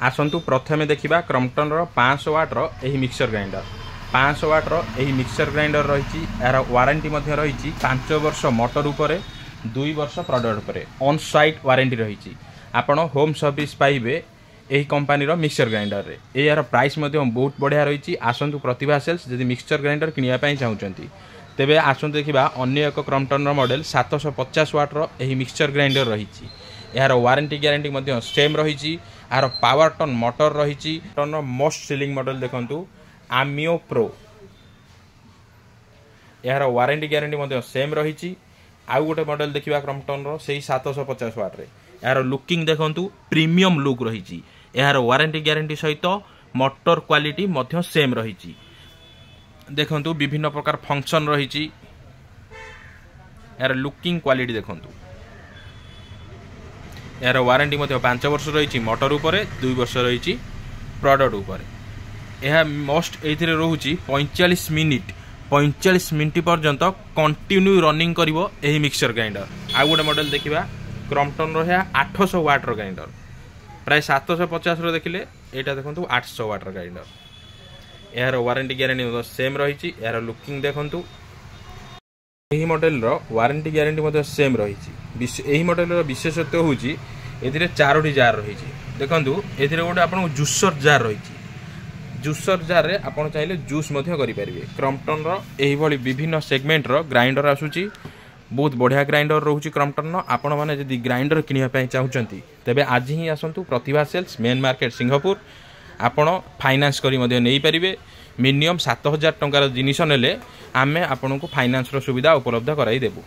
आसतु प्रथमे देखा क्रम्पटन 500 वाट यही मिक्सर ग्राइंडर 500 वाट यही मिक्सर ग्राइंडर रही यार वारंटी रही 5 वर्ष मोटर उपर 2 वर्ष प्रॉडक्ट उपर ऑन साइट वारंटी रही आपण होम सर्विस पाइबे यही कंपनी मिक्सर ग्राइंडर रे यार प्राइस बहुत बढ़िया रही। आसतु प्रतिभा सेल्स जदि मिक्सर ग्राइंडर किनापी चाहते तेबे आसतु देखा अन्य एक क्रम्पटन मॉडल 750 वाट यही मिक्सर ग्राइंडर रही यार वारंटी ग्यारंटी सेम रही यार पावर टन मोटर रही टन मोस्ट सेलिंग मॉडल देखंतु आमियो प्रो यार वारंटी ग्यारंटी सेम रही। आउ गोटे मॉडल देखा क्रम्पटन से 750 वाट रे यार लुकिंग देखंतु प्रीमियम लुक रही यार वारंटी ग्यारंटी सहित मोटर क्वालिटी सेम रही देखंतु विभिन्न प्रकार फंक्शन रही यार लुकिंग क्वालिटी देखंतु यार वारंटी 5 वर्ष रही मोटर उपर 2 वर्ष रही प्रोडक्ट उपर यह मोस्ट ए रोचे 45 मिनिट पर्यंत कंटिन्यू रनिंग करिवो एही मिक्सर ग्राइंडर। आउ गोटे मॉडल देखिबा क्रम्पटन रो 800 वाट रो ग्राइंडर प्राय 750 रो देखिले एटा देखंतु 800 वाट रो ग्राइंडर यार वारंटी ग्यारंटी सेम रही यार लुकिंग देखंतु यही मॉडल रो वारंटी ग्यारंटी सेम रही। यही मॉडल रो विशेषत्व होची एथिरे 4टी जार रही देखंतु एथिरे गोटे आपन जूसर जार रही जूसर जार रे आपन चाहिले जूस करि परिबे। क्रम्पटन रो एही भली विभिन्न सेगमेंट रो ग्राइंडर आसुची बहुत बढ़िया ग्राइंडर रोची क्रम्पटन आपण माने जदि ग्राइंडर किनिया पय चाहुचंती तेबे आज ही आसंतु प्रतिभा सेल्स मेन मार्केट सिंगापुर आपण फाइनान्स करी मध्ये नै परिबे मिनिमम 7000 टंकार जिनिस नेले आमे आपनको फाइनान्स रो सुविधा उपलब्ध कराई देबु।